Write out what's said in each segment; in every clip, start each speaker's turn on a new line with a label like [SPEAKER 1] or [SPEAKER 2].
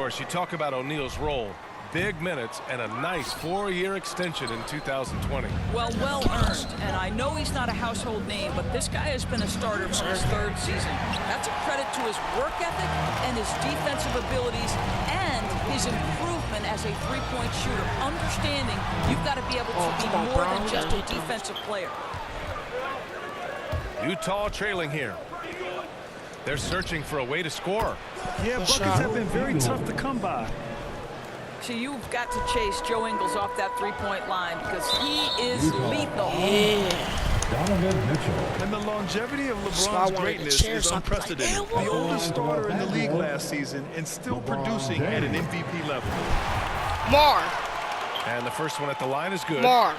[SPEAKER 1] course, you talk about O'Neal's role. Big minutes and a nice 4-year extension in 2020.
[SPEAKER 2] Well earned. And I know he's not a household name, but this guy has been a starter for his 3rd season. That's a credit to his work ethic and his defensive abilities and his improvement as a three-point shooter. Understanding you've got to be able to be more than just a defensive player.
[SPEAKER 1] Utah trailing here. They're searching for a way to score.
[SPEAKER 3] Yeah, buckets have been very tough to come by.
[SPEAKER 2] So you've got to chase Joe Ingles off that three-point line because he is lethal.
[SPEAKER 4] Donovan Mitchell.
[SPEAKER 3] And the longevity of LeBron's greatness is unprecedented. The oldest starter in the league last season and still producing at an MVP level.
[SPEAKER 5] More.
[SPEAKER 1] And the first one at the line is good.
[SPEAKER 5] More.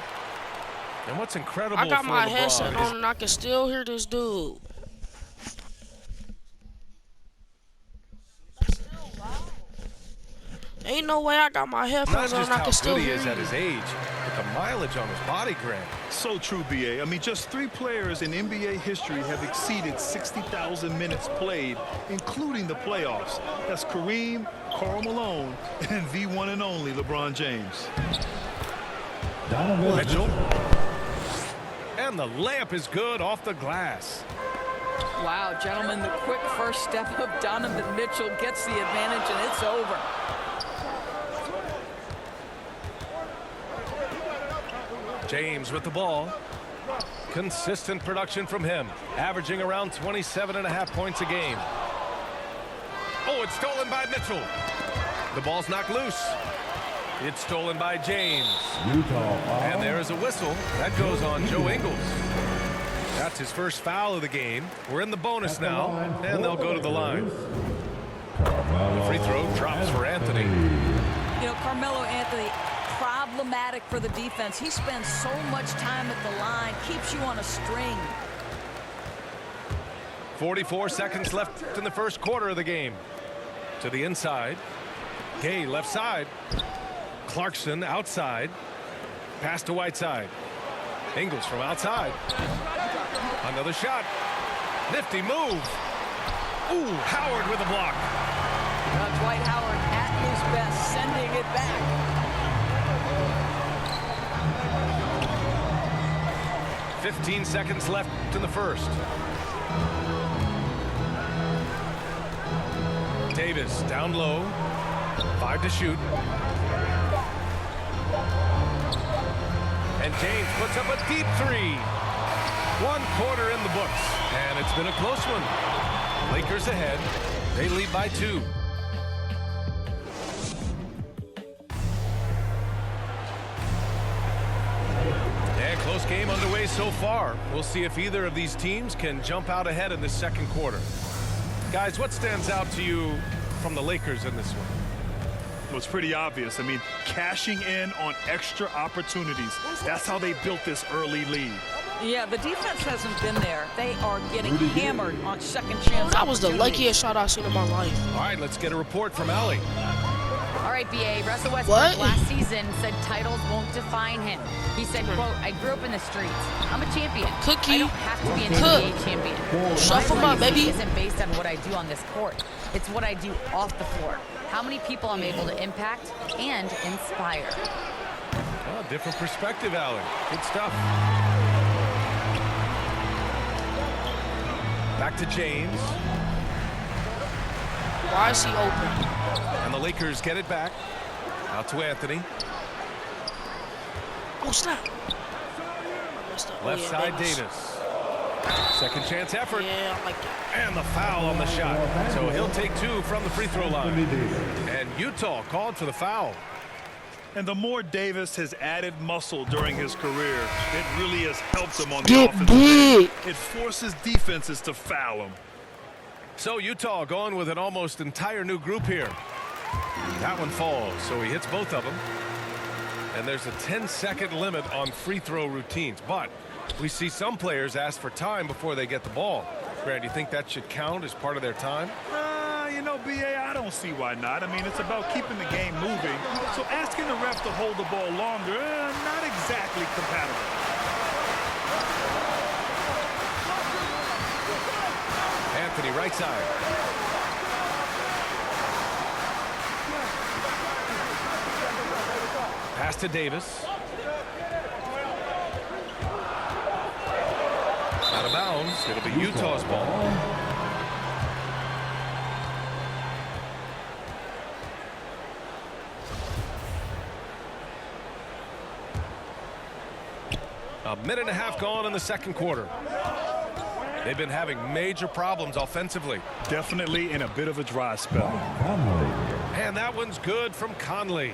[SPEAKER 1] And what's incredible
[SPEAKER 5] I got
[SPEAKER 1] for
[SPEAKER 5] my
[SPEAKER 1] LeBron
[SPEAKER 5] headset
[SPEAKER 1] is
[SPEAKER 5] on and I can still hear this dude. Ain't no way I got my headphones on and I can still hear
[SPEAKER 1] he is at his age, but the mileage on his body, Grant.
[SPEAKER 3] So true, B.A. I mean, just 3 players in NBA history have exceeded 60,000 minutes played, including the playoffs. That's Kareem, Karl Malone, and the one and only LeBron James.
[SPEAKER 4] Donovan
[SPEAKER 1] Mitchell. And the layup is good off the glass.
[SPEAKER 2] Wow, gentlemen, the quick first step of Donovan Mitchell gets the advantage, and it's over.
[SPEAKER 1] James with the ball. Consistent production from him, averaging around 27.5 points a game. Oh, it's stolen by Mitchell. The ball's knocked loose. It's stolen by James.
[SPEAKER 4] Utah.
[SPEAKER 1] And there is a whistle. That goes on Joe Ingles. That's his first foul of the game. We're in the bonus now, and they'll go to the line. The free throw drops for Anthony.
[SPEAKER 2] You know, Carmelo Anthony, problematic for the defense. He spends so much time at the line, keeps you on a string.
[SPEAKER 1] 44 seconds left in the first quarter of the game. To the inside. Gay left side. Clarkson outside. Pass to Whiteside. Ingles from outside. Another shot. Nifty move. Ooh, Howard with a block.
[SPEAKER 2] Dwight Howard at his best, sending it back.
[SPEAKER 1] .15 seconds left in the first. Davis down low. 5 to shoot. And James puts up a deep 3. 1 quarter in the books. And it's been a close one. Lakers ahead. They lead by 2. And close game underway so far. We'll see if either of these teams can jump out ahead in the second quarter. Guys, what stands out to you from the Lakers in this one?
[SPEAKER 3] Well, it's pretty obvious. I mean, cashing in on extra opportunities. That's how they built this early lead.
[SPEAKER 2] Yeah, the defense hasn't been there. They are getting hammered on second chance.
[SPEAKER 5] That was the luckiest shot I've seen in my life.
[SPEAKER 1] All right, let's get a report from Allie.
[SPEAKER 6] All right, BA, Russell Westbrook last season said titles won't define him. He said, quote, I grew up in the streets. I'm a champion.
[SPEAKER 5] Cookie.
[SPEAKER 6] I don't have to be an NBA champion.
[SPEAKER 5] Shuffle
[SPEAKER 6] My
[SPEAKER 5] up, baby.
[SPEAKER 6] legacy isn't based on what I do on this court. It's what I do off the floor. How many people I'm able to impact and inspire.
[SPEAKER 1] Oh, different perspective, Allie. Good stuff. Back to James.
[SPEAKER 5] Why is he open?
[SPEAKER 1] And the Lakers get it back. Out to Anthony.
[SPEAKER 5] Oh, snap.
[SPEAKER 1] Left side, Davis. Second chance effort.
[SPEAKER 5] Yeah, I like that.
[SPEAKER 1] And the foul on the shot. So he'll take 2 from the free throw line. And Utah called for the foul.
[SPEAKER 3] And the more Davis has added muscle during his career, it really has helped him on the offensive end. It forces defenses to foul him.
[SPEAKER 1] So Utah going with an almost entire new group here. That one falls, so he hits both of them. And there's a 10-second limit on free throw routines. But we see some players ask for time before they get the ball. Grant, do you think that should count as part of their time?
[SPEAKER 3] You know, B.A., I don't see why not. I mean, it's about keeping the game moving. So asking the ref to hold the ball longer, not exactly compatible.
[SPEAKER 1] Anthony, right side. Pass to Davis. Out of bounds. It'll be Utah's ball. A minute and a half gone in the second quarter. They've been having major problems offensively.
[SPEAKER 3] Definitely in a bit of a dry spell.
[SPEAKER 1] And that one's good from Conley.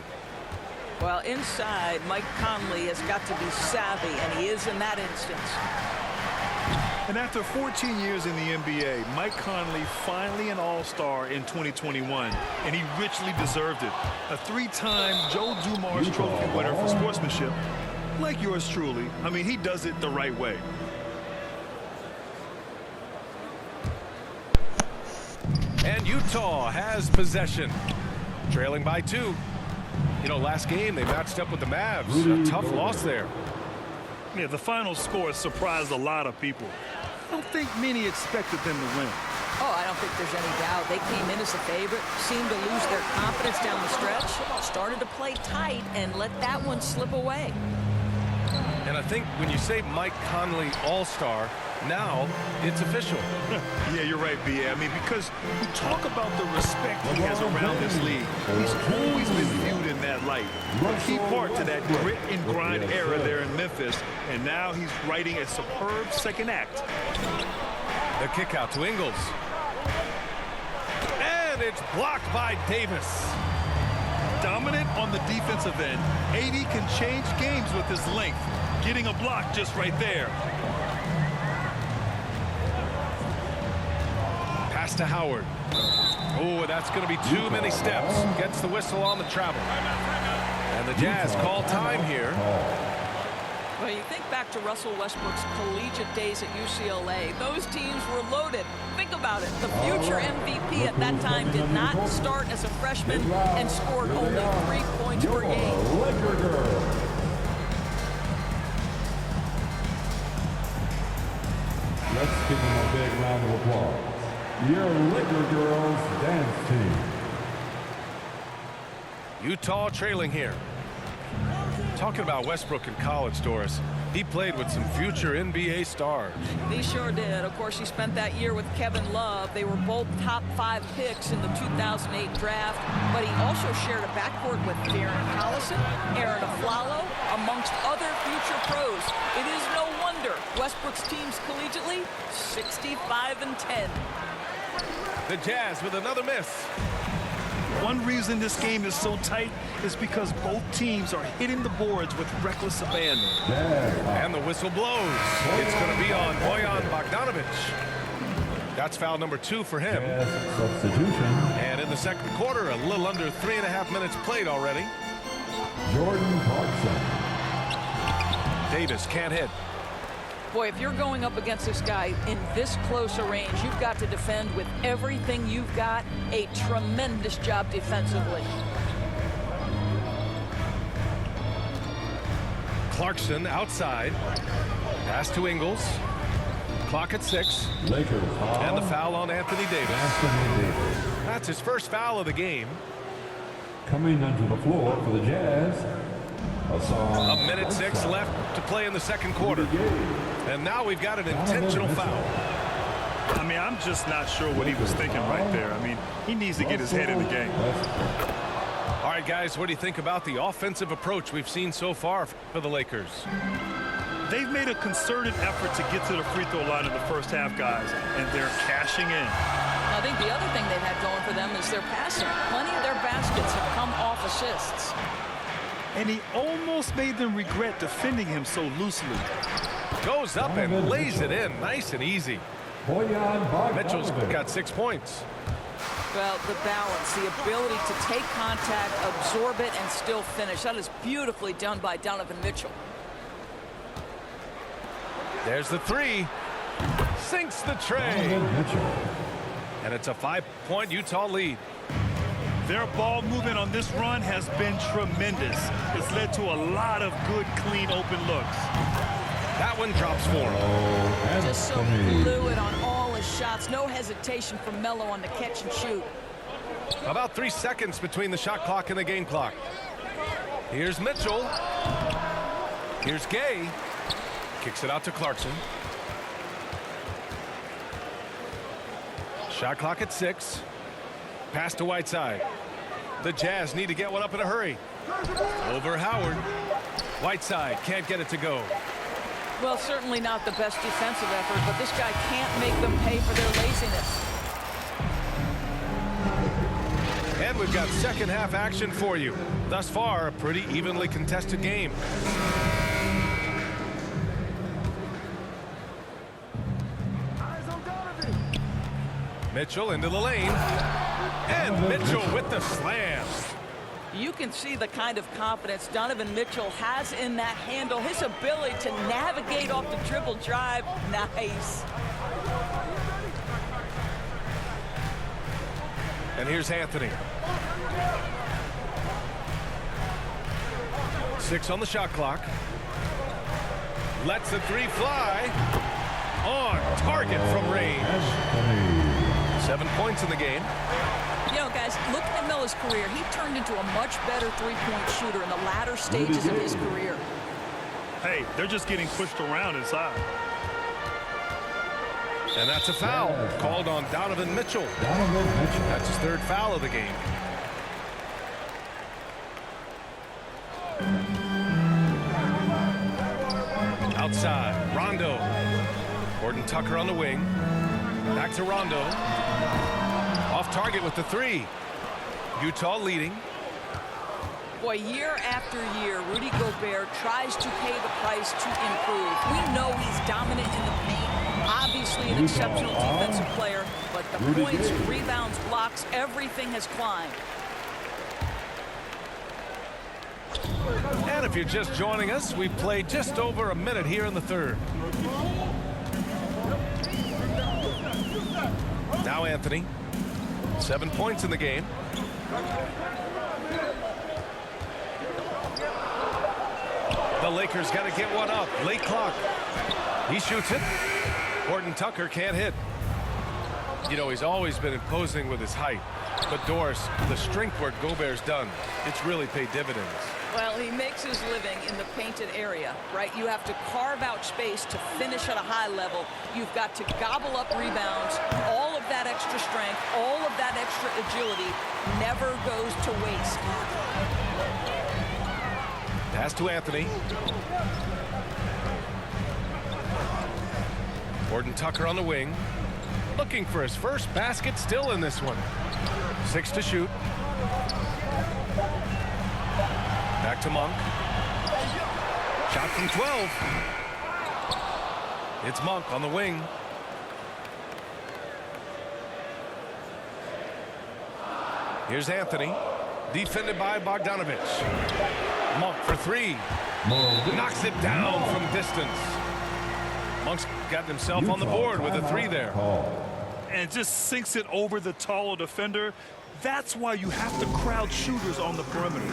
[SPEAKER 2] Well, inside, Mike Conley has got to be savvy, and he is in that instance.
[SPEAKER 3] And after 14 years in the NBA, Mike Conley finally an all-star in 2021, and he richly deserved it. A three-time Joe Dumars Trophy winner for sportsmanship, like yours truly. I mean, he does it the right way.
[SPEAKER 1] And Utah has possession, trailing by 2. You know, last game they matched up with the Mavs. A tough loss there.
[SPEAKER 3] Yeah, the final score surprised a lot of people. I don't think many expected them to win.
[SPEAKER 2] Oh, I don't think there's any doubt. They came in as a favorite, seemed to lose their confidence down the stretch, started to play tight, and let that one slip away.
[SPEAKER 1] And I think when you say Mike Conley all-star, now it's official.
[SPEAKER 3] Yeah, you're right, B.A. I mean, because we talk about the respect he has around this league. He's always been viewed in that light. A key part to that grit and grind era there in Memphis, and now he's writing a superb second act.
[SPEAKER 1] The kick out to Ingles. And it's blocked by Davis.
[SPEAKER 3] Dominant on the defensive end. AD can change games with his length. Getting a block just right there.
[SPEAKER 1] Pass to Howard. Oh, that's going to be too many steps. Gets the whistle on the travel. And the Jazz call time here.
[SPEAKER 2] Well, you think back to Russell Westbrook's collegiate days at UCLA. Those teams were loaded. Think about it. The future MVP at that time did not start as a freshman and scored only 3 points per game.
[SPEAKER 4] Let's give them a big round of applause. Your Liquor Girls dance team.
[SPEAKER 1] Utah trailing here. Talking about Westbrook in college, Doris. He played with some future NBA stars.
[SPEAKER 2] He sure did. Of course, he spent that year with Kevin Love. They were both top 5 picks in the 2008 draft, but he also shared a backcourt with Darren Collison, Aaron Aflalo, amongst other future pros. It is no wonder Westbrook's teams collegiately 65-10.
[SPEAKER 1] The Jazz with another miss.
[SPEAKER 3] One reason this game is so tight is because both teams are hitting the boards with reckless abandon.
[SPEAKER 1] And the whistle blows. It's going to be on Bojan Bogdanovic. That's foul number 2 for him.
[SPEAKER 4] Substitution.
[SPEAKER 1] And in the second quarter, a little under 3.5 minutes played already.
[SPEAKER 4] Jordan Clarkson.
[SPEAKER 1] Davis can't hit.
[SPEAKER 2] Boy, if you're going up against this guy in this close a range, you've got to defend with everything you've got. A tremendous job defensively.
[SPEAKER 1] Clarkson outside. Pass to Ingles. Clock at 6.
[SPEAKER 4] Lakers foul.
[SPEAKER 1] And the foul on Anthony Davis.
[SPEAKER 4] Anthony Davis.
[SPEAKER 1] That's his first foul of the game.
[SPEAKER 4] Coming onto the floor for the Jazz.
[SPEAKER 1] A minute 6 left to play in the second quarter. And now we've got an intentional foul.
[SPEAKER 3] I mean, I'm just not sure what he was thinking right there. I mean, he needs to get his head in the game.
[SPEAKER 1] All right, guys, what do you think about the offensive approach we've seen so far for the Lakers?
[SPEAKER 3] They've made a concerted effort to get to the free throw line in the first half, guys, and they're cashing in.
[SPEAKER 2] I think the other thing they've had going for them is their passing. Plenty of their baskets have come off assists.
[SPEAKER 3] And he almost made them regret defending him so loosely.
[SPEAKER 1] Goes up and lays it in nice and easy. Mitchell's got 6 points.
[SPEAKER 2] Well, the balance, the ability to take contact, absorb it, and still finish. That is beautifully done by Donovan Mitchell.
[SPEAKER 1] There's the 3. Sinks the tray. And it's a 5-point Utah lead.
[SPEAKER 3] Their ball movement on this run has been tremendous. It's led to a lot of good, clean, open looks.
[SPEAKER 1] That one drops for him.
[SPEAKER 2] Just so fluid on all his shots. No hesitation from Melo on the catch and shoot.
[SPEAKER 1] About 3 seconds between the shot clock and the game clock. Here's Mitchell. Here's Gay. Kicks it out to Clarkson. Shot clock at 6. Pass to Whiteside. The Jazz need to get one up in a hurry. Over Howard. Whiteside can't get it to go.
[SPEAKER 2] Well, certainly not the best defensive effort, but this guy can't make them pay for their laziness.
[SPEAKER 1] And we've got second half action for you. Thus far, a pretty evenly contested game. Mitchell into the lane. And Mitchell with the slam.
[SPEAKER 2] You can see the kind of confidence Donovan Mitchell has in that handle. His ability to navigate off the dribble drive. Nice.
[SPEAKER 1] And here's Anthony. 6 on the shot clock. Lets the 3 fly. On target from range. 7 points in the game.
[SPEAKER 2] You know, guys, look at Melo's career. He turned into a much better three-point shooter in the latter stages of his career.
[SPEAKER 3] Hey, they're just getting pushed around inside.
[SPEAKER 1] And that's a foul called on Donovan Mitchell. That's his 3rd foul of the game. Outside, Rondo. Gordon Tucker on the wing. Back to Rondo. Off target with the 3. Utah leading.
[SPEAKER 2] Boy, year after year, Rudy Gobert tries to pay the price to improve. We know he's dominant in the paint. Obviously an exceptional defensive player, but the points, rebounds, blocks, everything has climbed.
[SPEAKER 1] And if you're just joining us, we've played just over a minute here in the 3rd. Now Anthony. 7 points in the game. The Lakers got to get one up. Late clock. He shoots it. Gordon Tucker can't hit. You know, he's always been imposing with his height. But Doris, the strength work Gobert's done, it's really paid dividends.
[SPEAKER 2] Well, he makes his living in the painted area, right? You have to carve out space to finish at a high level. You've got to gobble up rebounds. All of that extra strength, all of that extra agility never goes to waste.
[SPEAKER 1] Pass to Anthony. Gordon Tucker on the wing. Looking for his first basket still in this one. 6 to shoot. Back to Monk. Shot from 12. It's Monk on the wing. Here's Anthony. Defended by Bogdanovich. Monk for 3. Knocks it down from distance. Monk's got himself on the board with a 3 there.
[SPEAKER 3] And just sinks it over the taller defender. That's why you have to crowd shooters on the perimeter.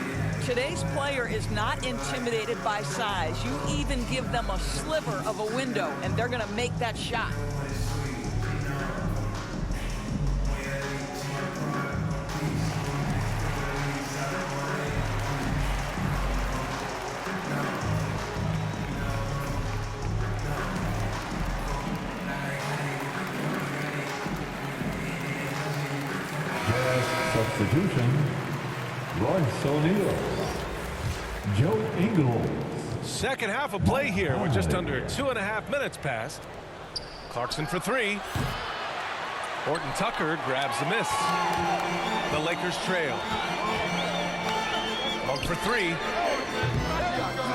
[SPEAKER 2] Today's player is not intimidated by size. You even give them a sliver of a window, and they're going to make that shot.
[SPEAKER 4] Substitution, Royce O'Neal, Joe Ingles.
[SPEAKER 1] Second half of play here. We're just under 2.5 minutes past. Clarkson for 3. Horton Tucker grabs the miss. The Lakers trail. Monk for 3.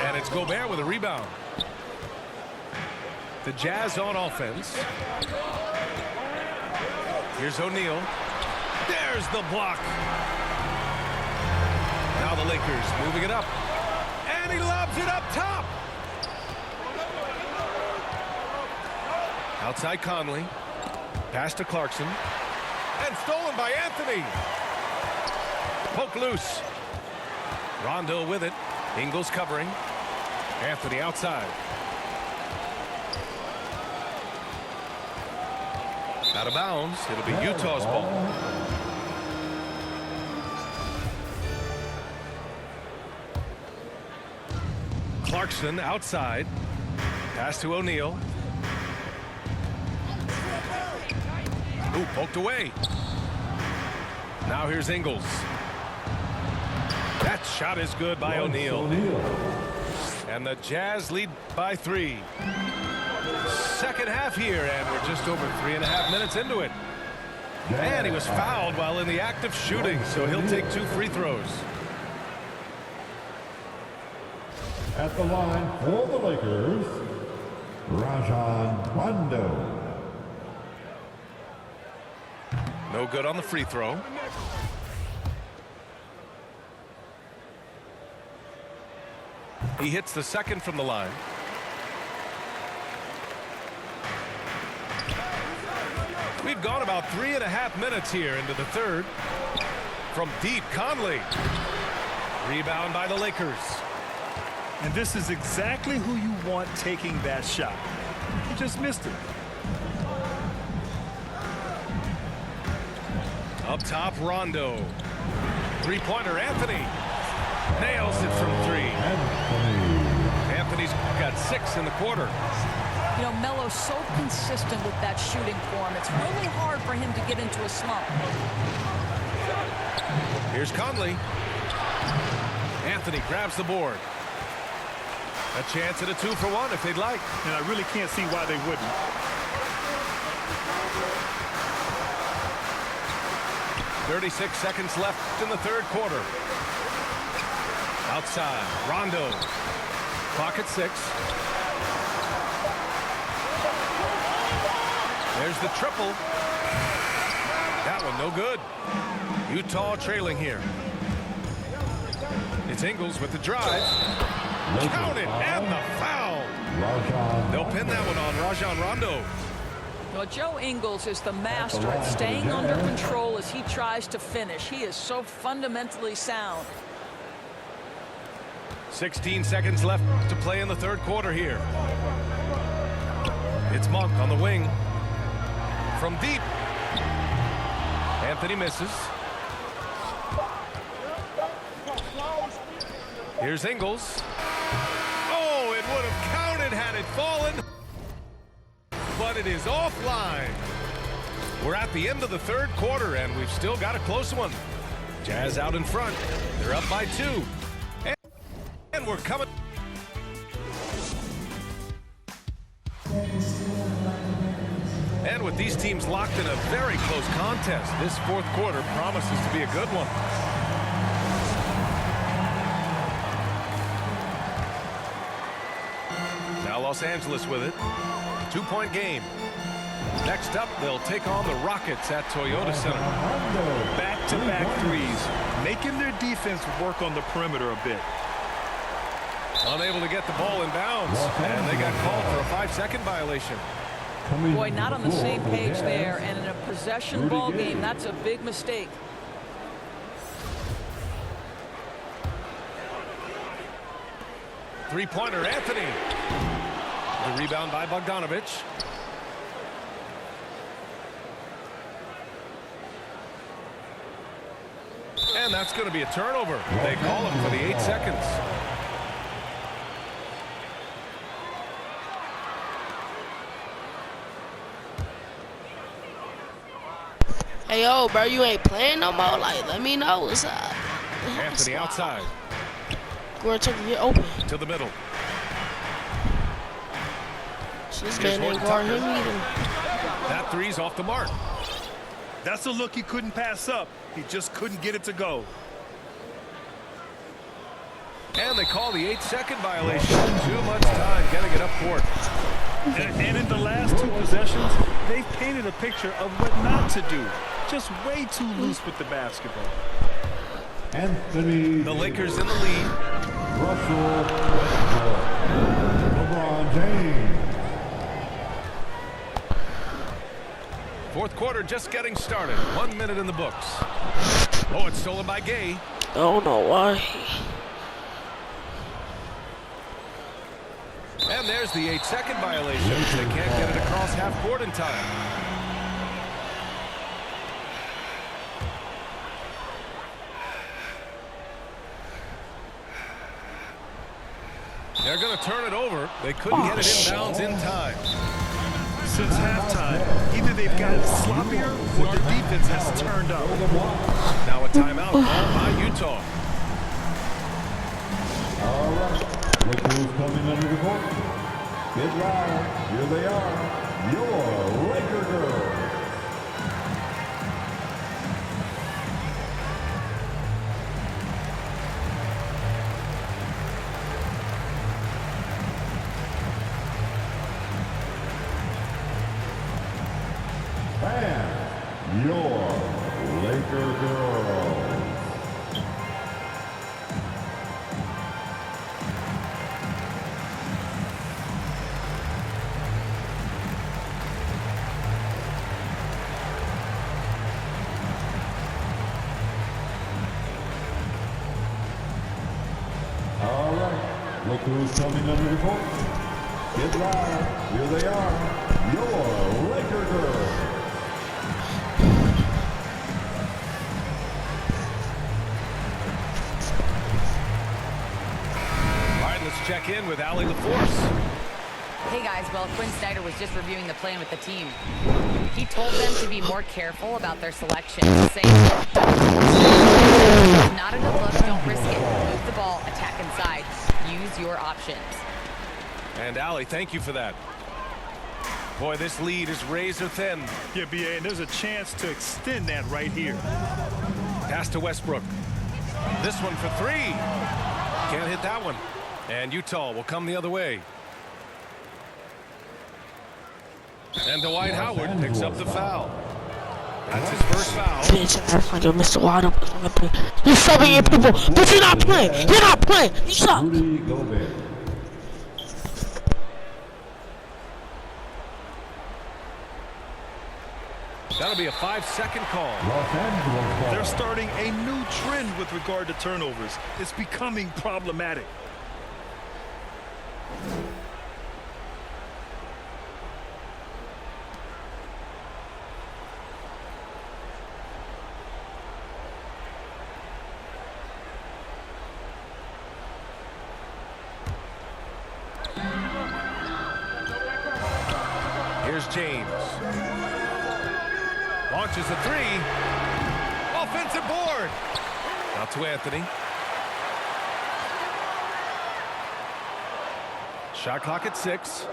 [SPEAKER 1] And it's Gobert with a rebound. The Jazz on offense. Here's O'Neal. There's the block. Now the Lakers moving it up. And he lobs it up top. Outside Conley. Pass to Clarkson. And stolen by Anthony. Poke loose. Rondo with it. Ingles covering. Anthony outside. Out of bounds. It'll be Utah's ball. Clarkson outside. Pass to O'Neal. Ooh, poked away. Now here's Ingles. That shot is good by O'Neal. And the Jazz lead by 3. Second half here, and we're just over 3.5 minutes into it. And he was fouled while in the act of shooting, so he'll take 2 free throws.
[SPEAKER 4] At the line for the Lakers, Rajon Rondo.
[SPEAKER 1] No good on the free throw. He hits the second from the line. We've gone about 3.5 minutes here into the third. From deep, Conley. Rebound by the Lakers.
[SPEAKER 3] And this is exactly who you want taking that shot. He just missed it.
[SPEAKER 1] Up top, Rondo. Three-pointer, Anthony. Nails it from 3. Anthony's got 6 in the quarter.
[SPEAKER 2] You know, Melo's so consistent with that shooting form. It's really hard for him to get into a slump.
[SPEAKER 1] Here's Conley. Anthony grabs the board. A chance at a 2-for-1 if they'd like.
[SPEAKER 3] And I really can't see why they wouldn't.
[SPEAKER 1] .36 seconds left in the third quarter. Outside, Rondo. Clock at 6. There's the triple. That one no good. Utah trailing here. It's Ingles with the drive. Count it, and the foul. They'll pin that one on Rajon Rondo.
[SPEAKER 2] Well, Joe Ingles is the master at staying under control as he tries to finish. He is so fundamentally sound.
[SPEAKER 1] 16 seconds left to play in the third quarter here. It's Monk on the wing. From deep. Anthony misses. Here's Ingles. Oh, it would have counted had it fallen. But it is offline. We're at the end of the third quarter, and we've still got a close one. Jazz out in front. They're up by 2. And we're coming. And with these teams locked in a very close contest, this fourth quarter promises to be a good one. Now Los Angeles with it. 2-point game. Next up, they'll take on the Rockets at Toyota Center.
[SPEAKER 3] Back-to-back threes, making their defense work on the perimeter a bit.
[SPEAKER 1] Unable to get the ball in bounds, and they got called for a 5-second violation.
[SPEAKER 2] Boy, not on the same page there, and in a possession ball game, that's a big mistake.
[SPEAKER 1] Three-pointer, Anthony. The rebound by Bogdanovich. And that's going to be a turnover. They call him for the 8 seconds.
[SPEAKER 5] Hey, yo, bro, you ain't playing no more? Like, let me know what's up.
[SPEAKER 1] Anthony outside.
[SPEAKER 5] Gore took it open.
[SPEAKER 1] To the middle.
[SPEAKER 5] So this man ain't guard him either.
[SPEAKER 1] That three's off the mark.
[SPEAKER 3] That's a look he couldn't pass up. He just couldn't get it to go.
[SPEAKER 1] And they call the 8-second violation. Too much time getting it up court.
[SPEAKER 3] And in the last 2 possessions, they've painted a picture of what not to do. Just way too loose with the basketball.
[SPEAKER 4] Anthony.
[SPEAKER 1] The Lakers in the lead.
[SPEAKER 4] Russell Westbrook. LeBron James.
[SPEAKER 1] Fourth quarter just getting started. 1 minute in the books. Oh, it's stolen by Gay.
[SPEAKER 5] I don't know why.
[SPEAKER 1] And there's the 8-second violation. They can't get it across half court in time. They're going to turn it over. They couldn't get it inbounds in time.
[SPEAKER 3] Since halftime, either they've gotten sloppier or the defense has turned up.
[SPEAKER 1] Now a timeout called by Utah.
[SPEAKER 4] All right. Look who's coming under the court. Get loud. Here they are. Your Laker girls. And your Laker girls. All right, look who's coming under the court. Get loud. Here they are. Your Laker girls.
[SPEAKER 1] Let's check in with Allie LaForce.
[SPEAKER 6] Hey guys, well, Quinn Snyder was just reviewing the plan with the team. He told them to be more careful about their selection, saying, not a good look, don't risk it. Move the ball, attack inside. Use your options.
[SPEAKER 1] And Allie, thank you for that. Boy, this lead is razor thin.
[SPEAKER 3] Yeah, BA, and there's a chance to extend that right here.
[SPEAKER 1] Pass to Westbrook. This one for three. Can't hit that one. And Utah will come the other way. And Dwight Howard picks up the foul. That's his first foul.
[SPEAKER 5] Mr. Waddle. You're subbing your people, but you're not playing. You're not playing. You suck.
[SPEAKER 4] Rudy Gobert.
[SPEAKER 1] That'll be a 5-second call.
[SPEAKER 4] Los Angeles ball.
[SPEAKER 3] They're starting a new trend with regard to turnovers. It's becoming problematic.
[SPEAKER 1] Here's James. Launches a three. Offensive board. Out to Anthony. Shot clock at 6.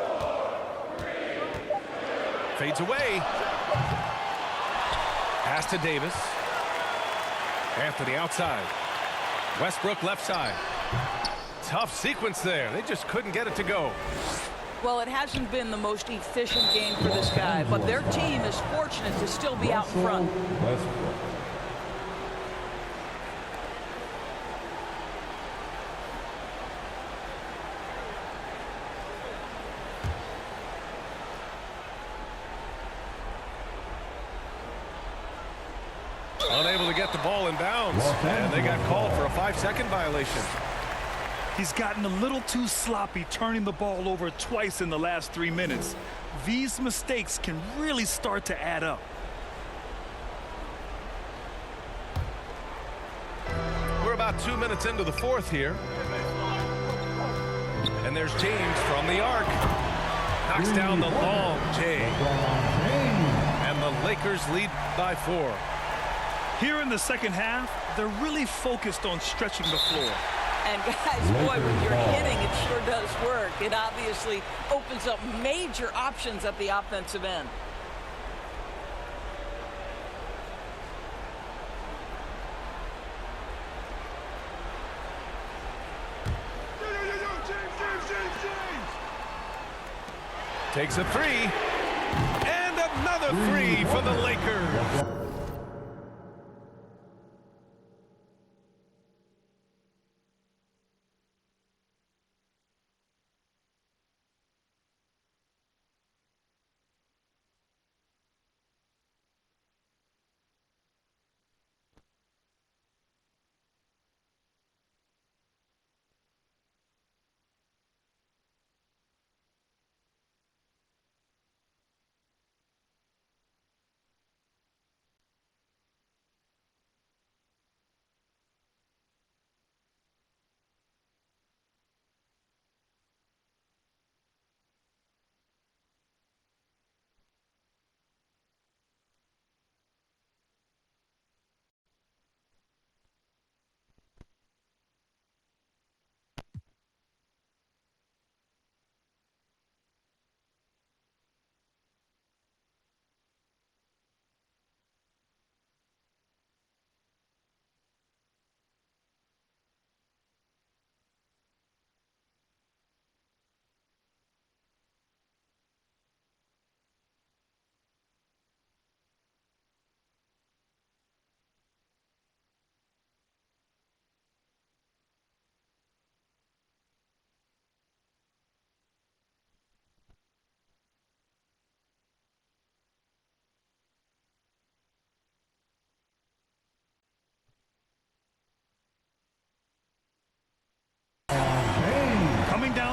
[SPEAKER 1] Fades away. Pass to Davis. Anthony outside. Westbrook left side. Tough sequence there. They just couldn't get it to go.
[SPEAKER 2] Well, it hasn't been the most efficient game for this guy, but their team is fortunate to still be out in front.
[SPEAKER 4] Westbrook.
[SPEAKER 1] Unable to get the ball in bounds. And they got called for a 5-second violation.
[SPEAKER 3] He's gotten a little too sloppy, turning the ball over twice in the last 3 minutes. These mistakes can really start to add up.
[SPEAKER 1] We're about 2 minutes into the fourth here. And there's James from the arc. Knocks down the long J. And the Lakers lead by 4.
[SPEAKER 3] Here in the second half, they're really focused on stretching the floor.
[SPEAKER 2] And guys, boy, when you're hitting, it sure does work. It obviously opens up major options at the offensive end.
[SPEAKER 1] Takes a three. And another three for the Lakers.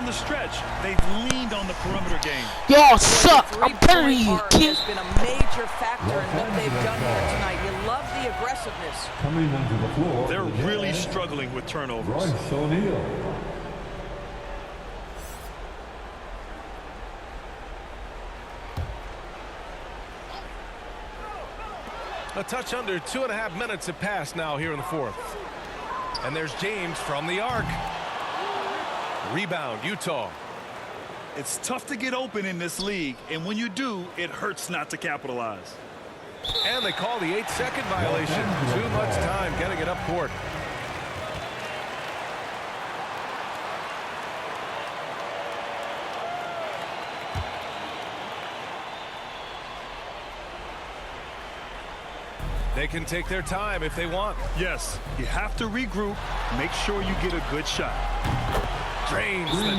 [SPEAKER 3] down the stretch, they've leaned on the perimeter game.
[SPEAKER 5] Y'all suck. I'm telling you, kid.
[SPEAKER 2] Has been a major factor in what they've done here tonight. You love the aggressiveness.
[SPEAKER 4] Coming onto the floor.
[SPEAKER 3] They're really struggling with turnovers.
[SPEAKER 4] Bryce O'Neal.
[SPEAKER 1] A touch under 2.5 minutes have passed now here in the fourth. And there's James from the arc. Rebound, Utah.
[SPEAKER 3] It's tough to get open in this league, and when you do, it hurts not to capitalize.
[SPEAKER 1] And they call the 8-second violation. Too much time getting it up court. They can take their time if they want.
[SPEAKER 3] Yes, you have to regroup, make sure you get a good shot.
[SPEAKER 1] Drains the